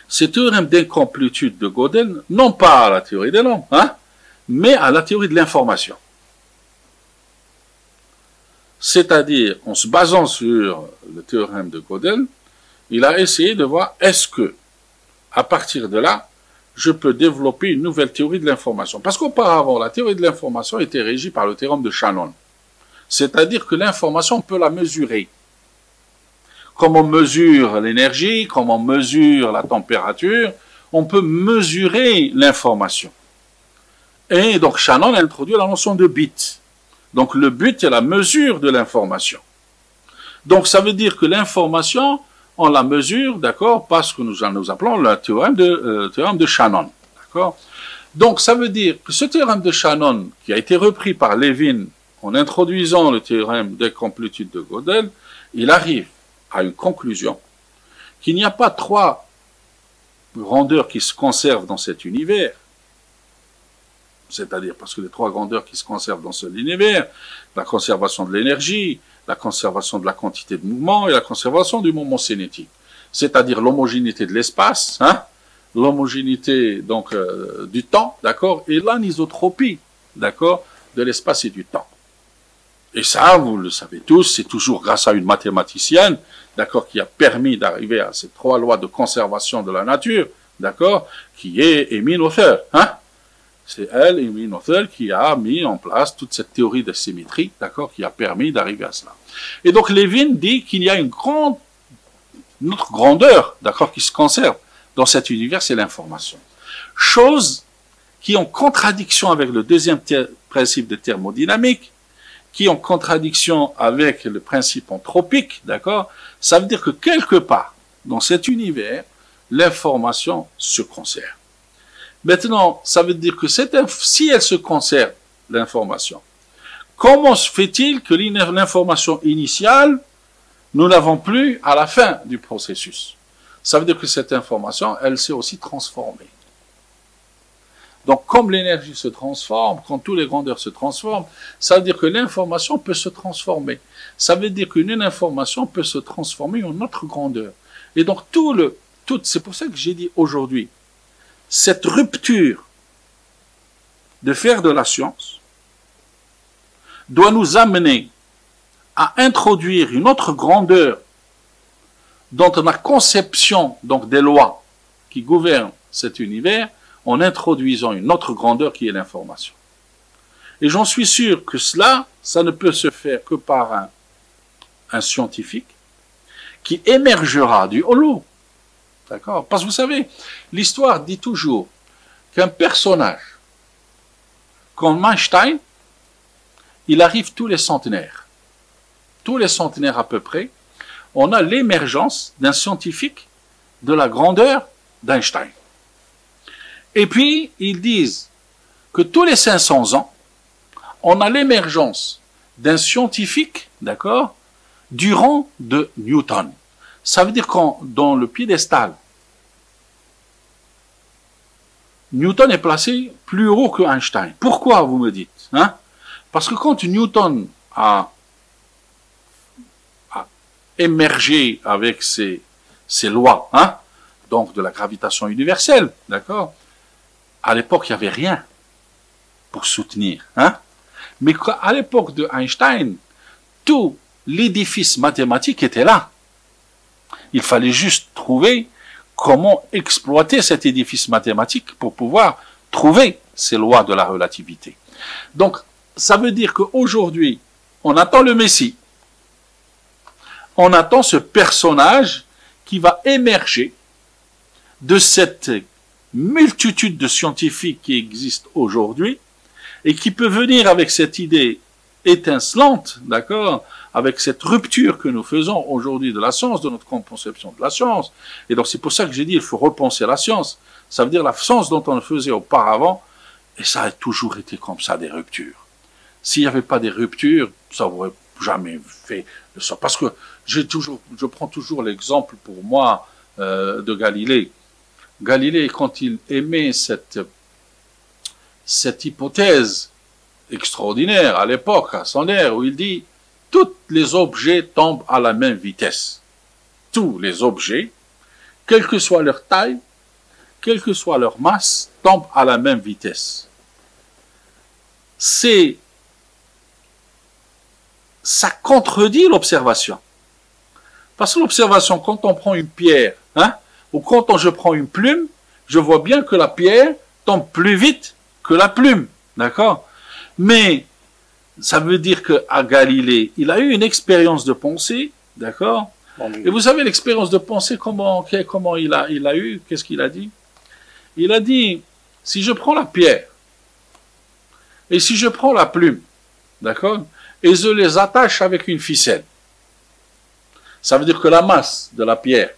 Ce théorème d'incomplétude de Gödel, non pas à la théorie des nombres, mais à la théorie de l'information. C'est-à-dire, en se basant sur le théorème de Gödel, il a essayé de voir est-ce que, à partir de là, je peux développer une nouvelle théorie de l'information. Parce qu'auparavant, la théorie de l'information était régie par le théorème de Shannon. C'est-à-dire que l'information, on peut la mesurer. Comme on mesure l'énergie, comme on mesure la température, on peut mesurer l'information. Et donc Shannon a introduit la notion de bit. Donc le bit est la mesure de l'information. Donc ça veut dire que l'information, on la mesure, d'accord, parce que nous appelons le théorème de Shannon, d'accord. Donc ça veut dire que ce théorème de Shannon, qui a été repris par Levin en introduisant le théorème d'incomplétude de Gödel, il arrive à une conclusion qu'il n'y a pas 3 grandeurs qui se conservent dans cet univers, c'est-à-dire parce que les 3 grandeurs qui se conservent dans cet univers, la conservation de l'énergie, la conservation de la quantité de mouvement et la conservation du moment cinétique, c'est-à-dire l'homogénéité de l'espace, l'homogénéité donc du temps, d'accord, et l'anisotropie, d'accord, de l'espace et du temps. Et ça, vous le savez tous, c'est toujours grâce à une mathématicienne, d'accord, qui a permis d'arriver à ces 3 lois de conservation de la nature, d'accord, qui est Emmy Noether, C'est elle, Emmy Noether, qui a mis en place toute cette théorie de symétrie, d'accord, qui a permis d'arriver à cela. Et donc Levin dit qu'il y a une autre grandeur, d'accord, qui se conserve dans cet univers, c'est l'information. Chose qui est en contradiction avec le deuxième principe de thermodynamique, qui est en contradiction avec le principe anthropique, d'accord? Ça veut dire que quelque part, dans cet univers, l'information se conserve. Maintenant, ça veut dire que si elle se conserve, l'information. Comment se fait-il que l'information initiale, nous n'avons plus à la fin du processus? Ça veut dire que cette information, elle s'est aussi transformée. Donc, comme l'énergie se transforme, quand toutes les grandeurs se transforment, ça veut dire que l'information peut se transformer. Ça veut dire qu'une information peut se transformer en autre grandeur. Et donc, c'est pour ça que j'ai dit aujourd'hui, cette rupture de faire de la science doit nous amener à introduire une autre grandeur dans la conception donc des lois qui gouvernent cet univers, en introduisant une autre grandeur qui est l'information. Et j'en suis sûr que cela, ça ne peut se faire que par un scientifique qui émergera du lot. D'accord? Parce que vous savez, l'histoire dit toujours qu'un personnage comme Einstein, il arrive tous les centenaires. Tous les centenaires à peu près, on a l'émergence d'un scientifique de la grandeur d'Einstein. Et puis, ils disent que tous les 500 ans, on a l'émergence d'un scientifique, d'accord, du rang de Newton. Ça veut dire que dans le piédestal, Newton est placé plus haut que Einstein. Pourquoi, vous me dites, hein? Parce que quand Newton a émergé avec ses lois, hein, donc de la gravitation universelle, d'accord, à l'époque, il n'y avait rien pour soutenir, hein. Mais à l'époque de Einstein, tout l'édifice mathématique était là. Il fallait juste trouver comment exploiter cet édifice mathématique pour pouvoir trouver ces lois de la relativité. Donc, ça veut dire qu'aujourd'hui, on attend le Messie. On attend ce personnage qui va émerger de cette multitude de scientifiques qui existent aujourd'hui et qui peut venir avec cette idée étincelante, d'accord, avec cette rupture que nous faisons aujourd'hui de la science, de notre conception de la science. Et donc c'est pour ça que j'ai dit, il faut repenser la science. Ça veut dire la science dont on le faisait auparavant, et ça a toujours été comme ça, des ruptures. S'il n'y avait pas des ruptures, ça n'aurait jamais fait de ça. Parce que je prends toujours l'exemple pour moi de Galilée. Galilée, quand il émet cette hypothèse extraordinaire à l'époque, à son ère, où il dit « tous les objets tombent à la même vitesse ». Tous les objets, quelle que soit leur taille, quelle que soit leur masse, tombent à la même vitesse. Ça contredit l'observation. Parce que l'observation, quand on prend une pierre, hein, ou quand je prends une plume, je vois bien que la pierre tombe plus vite que la plume. D'accord? Mais ça veut dire qu'à Galilée, il a eu une expérience de pensée, d'accord? Et vous savez, l'expérience de pensée, comment il a eu, qu'est-ce qu'il a dit? Il a dit, si je prends la pierre, et si je prends la plume, d'accord? Et je les attache avec une ficelle, ça veut dire que la masse de la pierre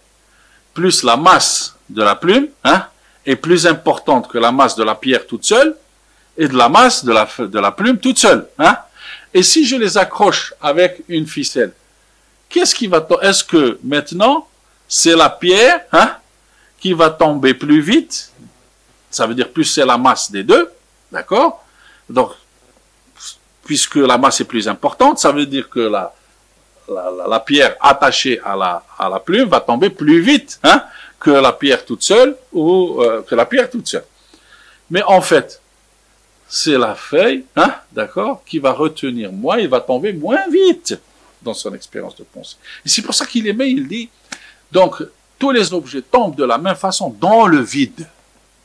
plus la masse de la plume, hein, est plus importante que la masse de la pierre toute seule et de la masse de la plume toute seule. Hein. Et si je les accroche avec une ficelle, qu'est-ce qui va tomber? Est-ce que maintenant, c'est la pierre, hein, qui va tomber plus vite? Ça veut dire plus c'est la masse des deux, d'accord? Donc, puisque la masse est plus importante, ça veut dire que la pierre attachée à la plume va tomber plus vite, hein, que la pierre toute seule ou que la pierre toute seule. Mais en fait, c'est la feuille, hein, d'accord, qui va retenir moins, il va tomber moins vite dans son expérience de pensée. Et c'est pour ça qu'il aimait, il dit, donc, tous les objets tombent de la même façon dans le vide.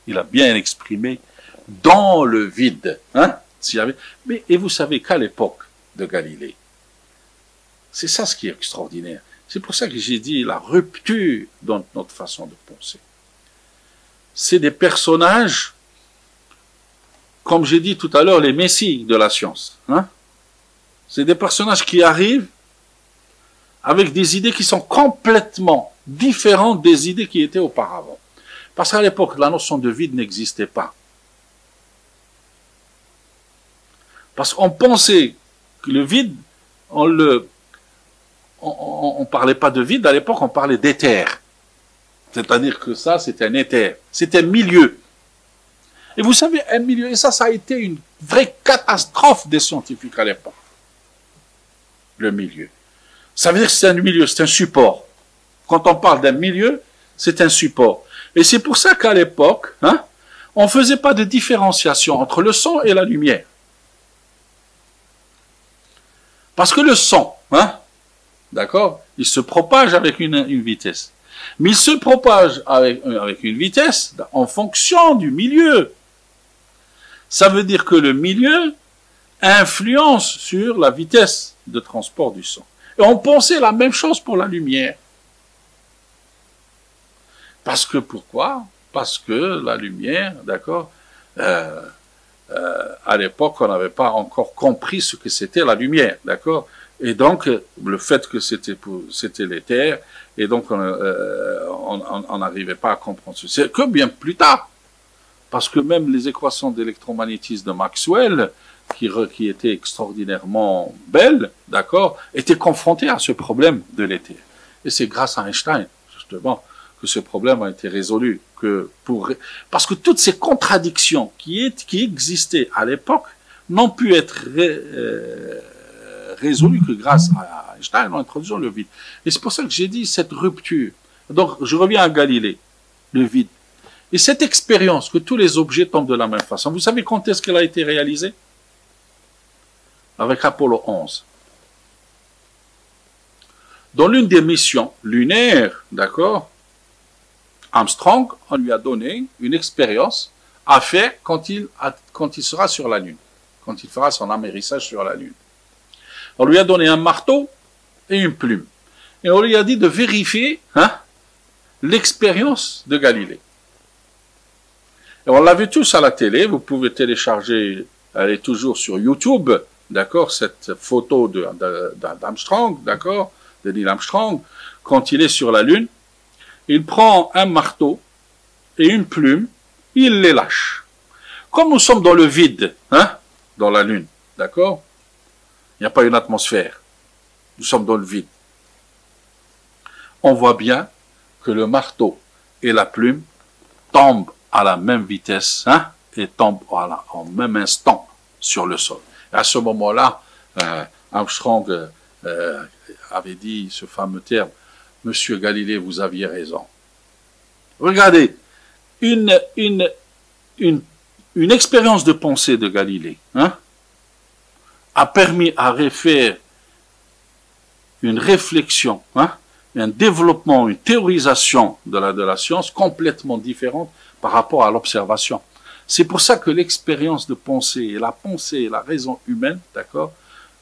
Il a bien exprimé, dans le vide. Hein, mais, et vous savez qu'à l'époque de Galilée, c'est ça ce qui est extraordinaire. C'est pour ça que j'ai dit la rupture dans notre façon de penser. C'est des personnages, comme j'ai dit tout à l'heure, les messies de la science. Hein? C'est des personnages qui arrivent avec des idées qui sont complètement différentes des idées qui étaient auparavant. Parce qu'à l'époque, la notion de vide n'existait pas. Parce qu'on pensait que le vide, on parlait pas de vide, à l'époque on parlait d'éther. C'est-à-dire que ça, c'était un éther. C'était un milieu. Et vous savez, un milieu, et ça a été une vraie catastrophe des scientifiques à l'époque. Le milieu. Ça veut dire que c'est un milieu, c'est un support. Quand on parle d'un milieu, c'est un support. Et c'est pour ça qu'à l'époque, on ne faisait pas de différenciation entre le son et la lumière. Parce que le son, d'accord, il se propage avec une vitesse. Mais il se propage avec une vitesse en fonction du milieu. Ça veut dire que le milieu influence sur la vitesse de transport du son. Et on pensait la même chose pour la lumière. Parce que pourquoi? Parce que la lumière, d'accord, à l'époque, on n'avait pas encore compris ce que c'était la lumière, d'accord? Et donc, le fait que c'était l'éther, et donc on n'arrivait pas à comprendre ceci. C'est que bien plus tard. Parce que même les équations d'électromagnétisme de Maxwell, qui étaient extraordinairement belles, d'accord, étaient confrontées à ce problème de l'éther. Et c'est grâce à Einstein, justement, que ce problème a été résolu. Parce que toutes ces contradictions qui existaient à l'époque n'ont pu être résolues que grâce à Einstein en introduisant le vide. Et c'est pour ça que j'ai dit cette rupture. Donc, je reviens à Galilée, le vide. Et cette expérience que tous les objets tombent de la même façon, vous savez quand est-ce qu'elle a été réalisée? Avec Apollo 11. Dans l'une des missions lunaires, d'accord, Armstrong, on lui a donné une expérience à faire quand il sera sur la Lune, quand il fera son amérissage sur la Lune. On lui a donné un marteau et une plume. Et on lui a dit de vérifier l'expérience de Galilée. Et on l'a vu tous à la télé, vous pouvez télécharger, elle est toujours sur YouTube, d'accord, cette photo d'Armstrong, d'accord, de Neil Armstrong, quand il est sur la Lune, il prend un marteau et une plume, il les lâche. Comme nous sommes dans le vide, dans la Lune, d'accord, il n'y a pas une atmosphère, nous sommes dans le vide. On voit bien que le marteau et la plume tombent à la même vitesse, et tombent en même instant sur le sol. Et à ce moment-là, Armstrong avait dit ce fameux terme, Monsieur Galilée, vous aviez raison. Regardez, une expérience de pensée de Galilée a permis à refaire une réflexion, un développement, une théorisation de la science complètement différente par rapport à l'observation. C'est pour ça que l'expérience de pensée et la raison humaine, d'accord,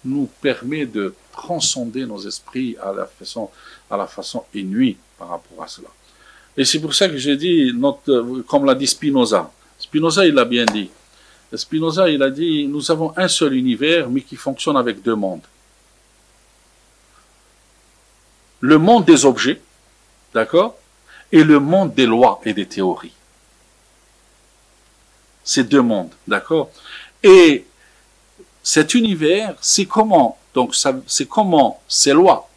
nous permet de transcender nos esprits à la façon inouïe par rapport à cela. Et c'est pour ça que j'ai dit, comme l'a dit Spinoza. Spinoza, il l'a bien dit. Spinoza, il a dit, nous avons un seul univers, mais qui fonctionne avec deux mondes. Le monde des objets, d'accord, et le monde des lois et des théories. Ces deux mondes, d'accord. Et cet univers, c'est comment ces lois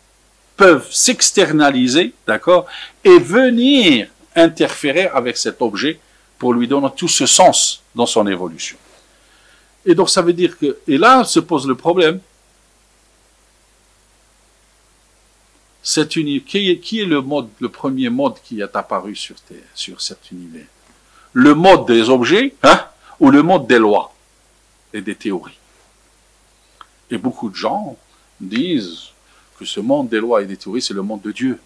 peuvent s'externaliser, d'accord, et venir interférer avec cet objet pour lui donner tout ce sens dans son évolution. Et donc ça veut dire que, et là se pose le problème, qui est le premier mode qui est apparu sur cet univers? Le mode des objets, ou le mode des lois et des théories? Et beaucoup de gens disent que ce monde des lois et des théories, c'est le monde de Dieu.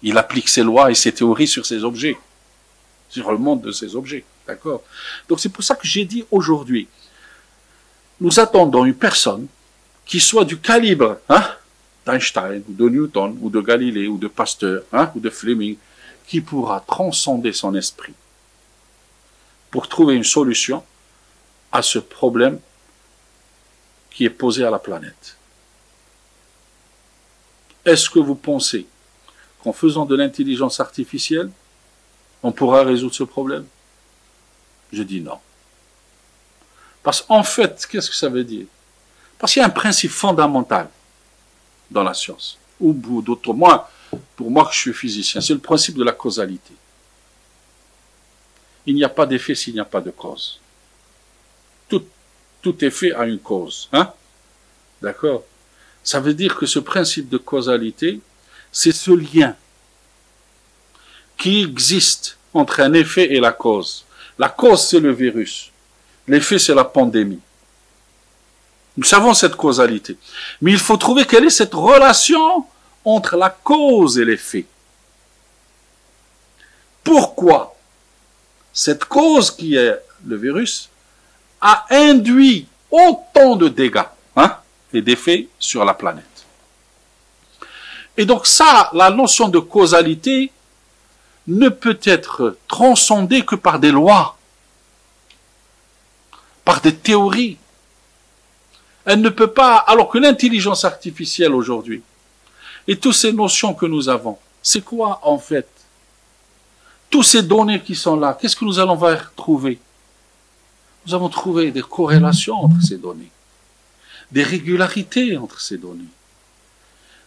Il applique ses lois et ses théories sur ces objets, sur le monde de ces objets, d'accord? Donc c'est pour ça que j'ai dit aujourd'hui, nous attendons une personne qui soit du calibre d'Einstein, ou de Newton, ou de Galilée, ou de Pasteur, ou de Fleming, qui pourra transcender son esprit pour trouver une solution à ce problème qui est posé à la planète. Est-ce que vous pensez qu'en faisant de l'intelligence artificielle, on pourra résoudre ce problème? Je dis non. Parce qu'en fait, qu'est-ce que ça veut dire? Parce qu'il y a un principe fondamental dans la science, ou d'autres, pour moi que je suis physicien, c'est le principe de la causalité. Il n'y a pas d'effet s'il n'y a pas de cause. Tout effet a une cause. Hein? D'accord? Ça veut dire que ce principe de causalité, c'est ce lien qui existe entre un effet et la cause. La cause, c'est le virus. L'effet, c'est la pandémie. Nous savons cette causalité. Mais il faut trouver quelle est cette relation entre la cause et l'effet. Pourquoi cette cause qui est le virus a induit autant de dégâts et d'effets sur la planète. Et donc ça, la notion de causalité ne peut être transcendée que par des lois, par des théories. Elle ne peut pas, alors que l'intelligence artificielle aujourd'hui, et toutes ces notions que nous avons, c'est quoi en fait? Tous ces données qui sont là, qu'est-ce que nous allons trouver? Nous avons trouvé des corrélations entre ces données, des régularités entre ces données.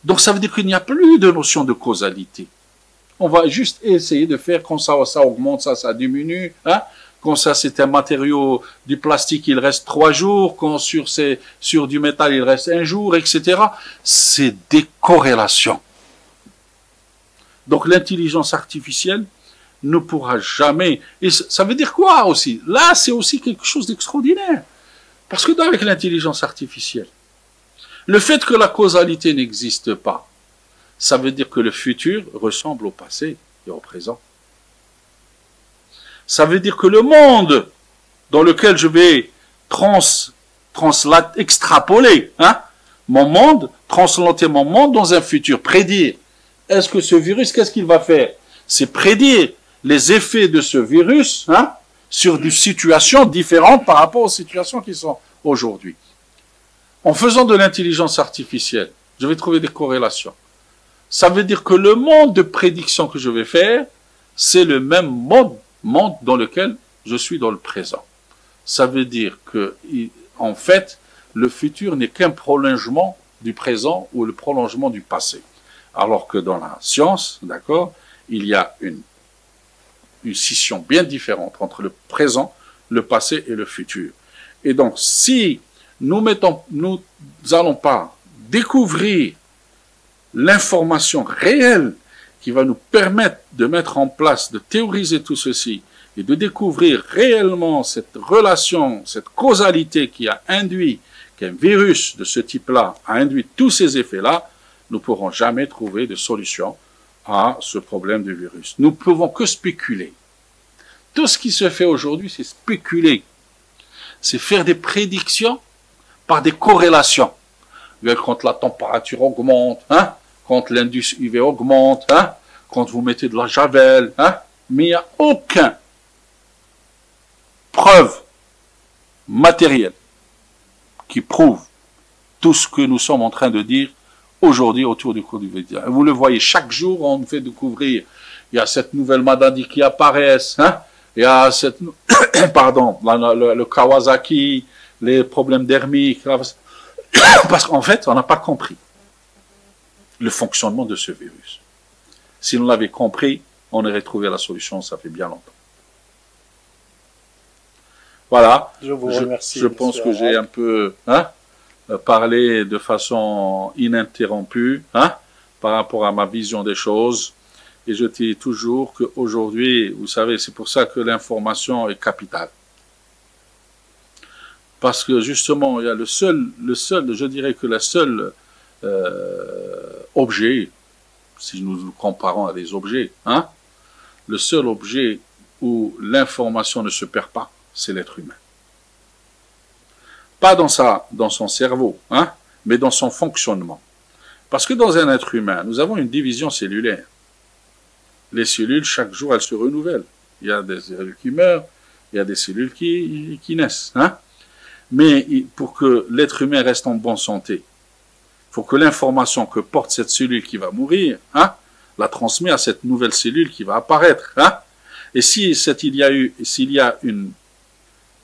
Donc ça veut dire qu'il n'y a plus de notion de causalité. On va juste essayer de faire quand ça augmente, ça diminue. Hein? Quand ça c'est un matériau du plastique, il reste 3 jours. Quand sur du métal, il reste 1 jour, etc. C'est des corrélations. Donc l'intelligence artificielle ne pourra jamais... Et ça veut dire quoi aussi? Là, c'est aussi quelque chose d'extraordinaire. Parce que avec l'intelligence artificielle, le fait que la causalité n'existe pas, ça veut dire que le futur ressemble au passé et au présent. Ça veut dire que le monde dans lequel je vais extrapoler mon monde, translater mon monde dans un futur, prédire. Est-ce que ce virus, qu'est-ce qu'il va faire? C'est prédire les effets de ce virus sur des situations différentes par rapport aux situations qui sont aujourd'hui. En faisant de l'intelligence artificielle, je vais trouver des corrélations. Ça veut dire que le monde de prédiction que je vais faire, c'est le même monde dans lequel je suis dans le présent. Ça veut dire que, en fait, le futur n'est qu'un prolongement du présent ou le prolongement du passé. Alors que dans la science, d'accord, il y a une scission bien différente entre le présent, le passé et le futur. Et donc, si nous n'allons pas découvrir l'information réelle qui va nous permettre de mettre en place, de théoriser tout ceci et de découvrir réellement cette relation, cette causalité qui a induit, qu'un virus de ce type-là a induit tous ces effets-là, nous ne pourrons jamais trouver de solution à ce problème du virus. Nous ne pouvons que spéculer. Tout ce qui se fait aujourd'hui, c'est spéculer. C'est faire des prédictions par des corrélations. Quand la température augmente, quand l'indice UV augmente, quand vous mettez de la javel, mais il n'y a aucune preuve matérielle qui prouve tout ce que nous sommes en train de dire aujourd'hui autour du Covid. Vous le voyez, chaque jour, on nous fait découvrir, il y a cette nouvelle maladie qui apparaît, il y a cette, le Kawasaki, les problèmes dermiques, parce qu'en fait, on n'a pas compris le fonctionnement de ce virus. Si on l'avait compris, on aurait trouvé la solution, ça fait bien longtemps. Voilà. Je vous remercie. Je pense que j'ai un peu parlé de façon ininterrompue par rapport à ma vision des choses. Et je dis toujours qu'aujourd'hui, vous savez, c'est pour ça que l'information est capitale. Parce que justement, il y a je dirais que le seul objet, si nous nous comparons à des objets, le seul objet où l'information ne se perd pas, c'est l'être humain. Pas dans son cerveau, mais dans son fonctionnement. Parce que dans un être humain, nous avons une division cellulaire. Les cellules, chaque jour, elles se renouvellent. Il y a des cellules qui meurent, il y a des cellules qui naissent. Mais pour que l'être humain reste en bonne santé, il faut que l'information que porte cette cellule qui va mourir, la transmet à cette nouvelle cellule qui va apparaître. Et s'il y a une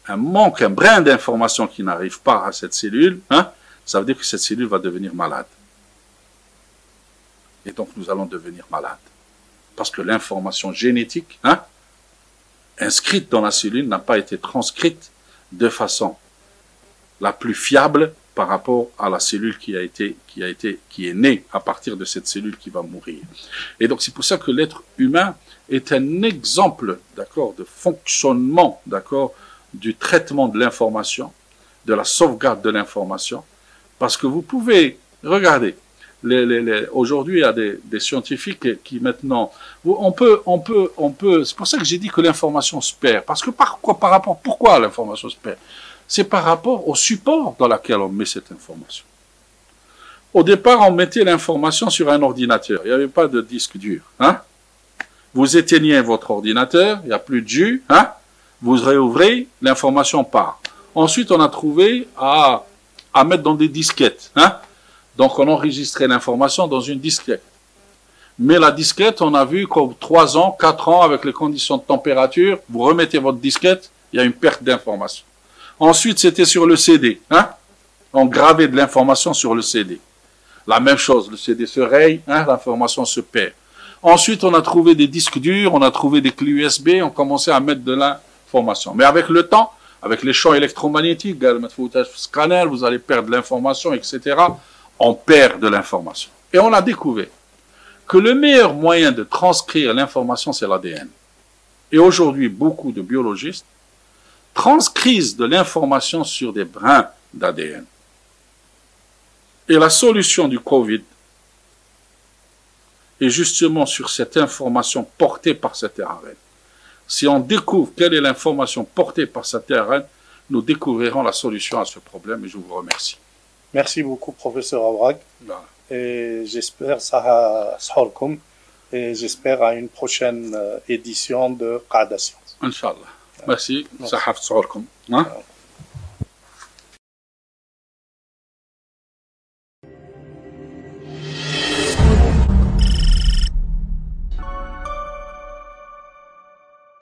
un manque, un brin d'information qui n'arrive pas à cette cellule, hein, ça veut dire que cette cellule va devenir malade. Et donc nous allons devenir malades. Parce que l'information génétique, hein, inscrite dans la cellule n'a pas été transcrite de façon la plus fiable par rapport à la cellule qui est née à partir de cette cellule qui va mourir. Et donc c'est pour ça que l'être humain est un exemple, d'accord, de fonctionnement, d'accord, du traitement de l'information, de la sauvegarde de l'information, parce que vous pouvez, regardez, aujourd'hui il y a des scientifiques qui maintenant, on peut, c'est pour ça que j'ai dit que l'information se perd, parce que pourquoi l'information se perd? C'est par rapport au support dans lequel on met cette information. Au départ, on mettait l'information sur un ordinateur. Il n'y avait pas de disque dur. Hein? Vous éteignez votre ordinateur, il n'y a plus de jus. Hein? Vous réouvrez, l'information part. Ensuite, on a trouvé à mettre dans des disquettes. Hein? Donc, on enregistrait l'information dans une disquette. Mais la disquette, on a vu qu'au 3 ans, 4 ans, avec les conditions de température, vous remettez votre disquette, il y a une perte d'information. Ensuite, c'était sur le CD. Hein? On gravait de l'information sur le CD. La même chose, le CD se raye, hein, l'information se perd. Ensuite, on a trouvé des disques durs, on a trouvé des clés USB, on commençait à mettre de l'information. Mais avec le temps, avec les champs électromagnétiques, scanner, vous allez perdre l'information, etc. On perd de l'information. Et on a découvert que le meilleur moyen de transcrire l'information, c'est l'ADN. Et aujourd'hui, beaucoup de biologistes transcrivent de l'information sur des brins d'ADN. Et la solution du Covid est justement sur cette information portée par cet ARN. Si on découvre quelle est l'information portée par cet ARN, nous découvrirons la solution à ce problème et je vous remercie. Merci beaucoup, professeur Awrag. Et j'espère ça et j'espère à une prochaine édition de Qada Science. Inch'Allah. Merci. Ça